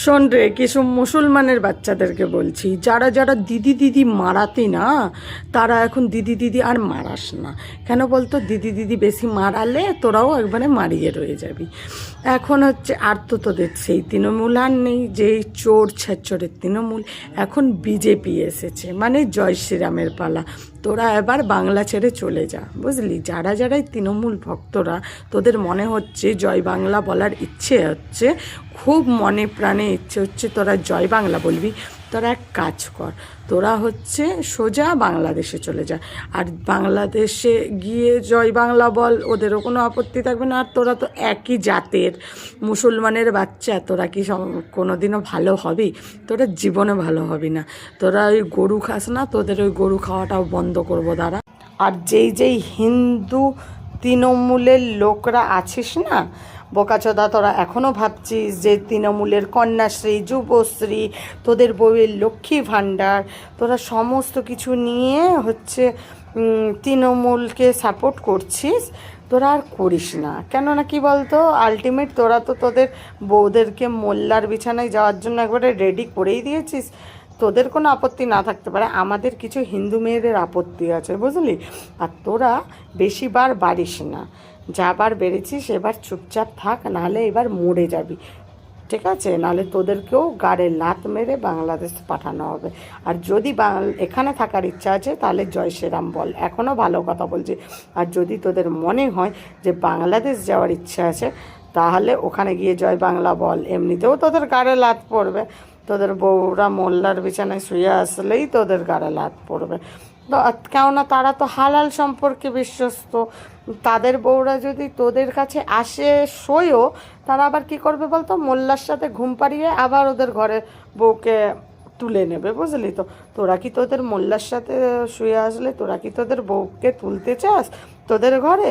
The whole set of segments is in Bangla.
শোন রে, কিছু মুসলমানের বাচ্চাদেরকে বলছি, যারা যারা দিদি দিদি মারাতি না, তারা এখন দিদি দিদি আর মারাস না। কেন বলতো? দিদি দিদি বেশি মারালে তোরাও একবারে মারিয়ে রয়ে যাবি। এখন হচ্ছে আর তো তোদের সেই তৃণমূল আর নেই, যেই চোর ছেচোরের তৃণমূল। এখন বিজেপি এসেছে, মানে জয় শ্রীরামের পালা। তোরা এবার বাংলা ছেড়ে চলে যা, বুঝলি? যারা যারাই তৃণমূল ভক্তরা, তোদের মনে হচ্ছে জয় বাংলা বলার ইচ্ছে হচ্ছে, খুব মনে প্রাণে ইচ্ছে হচ্ছে তোরা জয় বাংলা বলবি, তোরা এক কাজ কর, তোরা হচ্ছে সোজা বাংলাদেশে চলে যা। আর বাংলাদেশে গিয়ে জয় বাংলা বল, ওদেরও কোনো আপত্তি থাকবে না। আর তোরা তো একই জাতের মুসলমানের বাচ্চা, তোরা কি কোনোদিনও ভালো হবি? তোরা জীবনে ভালো হবি না। তোরা ওই গরু খাস না, তোদের ওই গরু খাওয়াটাও বন্ধ করবো দাঁড়া। আর যেই যেই হিন্দু তৃণমূলের লোকরা আছিস না বোকাচোদা, তোরা এখনও ভাবছিস যে তৃণমূলের কন্যাশ্রী, যুবশ্রী, তোদের বউয়ের লক্ষ্মী ভাণ্ডার, তোরা সমস্ত কিছু নিয়ে হচ্ছে তৃণমূলকে সাপোর্ট করছিস। তোরা আর করিস না। কেননা কি বলতো, আলটিমেট তোরা তো তোদের বউদেরকে মোল্লার বিছানায় যাওয়ার জন্য একবারে রেডি করেই দিয়েছিস। তোদের কোনো আপত্তি না থাকতে পারে, আমাদের কিছু হিন্দু মেয়েদের আপত্তি আছে, বুঝলি? আর তোরা বেশিবার বাড়িস না, যাবার বেড়েছিস এবার চুপচাপ থাক, নাহলে এবার মরে যাবি, ঠিক আছে? নাহলে তোদেরকেও গাড়ে লাত মেরে বাংলাদেশ পাঠানো হবে। আর যদি এখানে থাকার ইচ্ছা আছে তাহলে জয় শ্রীরাম বল, এখনও ভালো কথা বলছি। আর যদি তোদের মনে হয় যে বাংলাদেশ যাওয়ার ইচ্ছা আছে, তাহলে ওখানে গিয়ে জয় বাংলা বল, এমনিতেও তোদের গাড়ে লাত পড়বে। তোদের বউরা মোল্লার বিছানায় শুয়ে আসলেই তোদের গাড়ে লাত পড়বে। কেননা তারা তো হালাল সম্পর্কে বিশ্বস্ত। তাদের বউরা যদি তোদের কাছে আসে শোয়ও, তারা আবার কি করবে বলতো? মোল্লার সাথে ঘুম পাড়িয়ে আবার ওদের ঘরে বউকে তুলে নেবে, বুঝলি তো? তোরা কি তোদের মোল্লার সাথে শুয়ে আসলে তোরা কি তোদের বউকে তুলতে চাস তোদের ঘরে?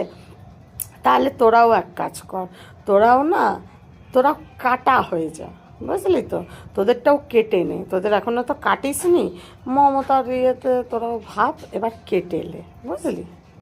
তাহলে তোরাও এক কাজ কর, তোরা কাটা হয়ে যা, বুঝলি তো? তোদেরটাও কেটে নে, তোদের এখনও তো কাটিস নি। মমতার ইয়েতে তোরাও ভাব, এবার কেটে নে, বুঝলি?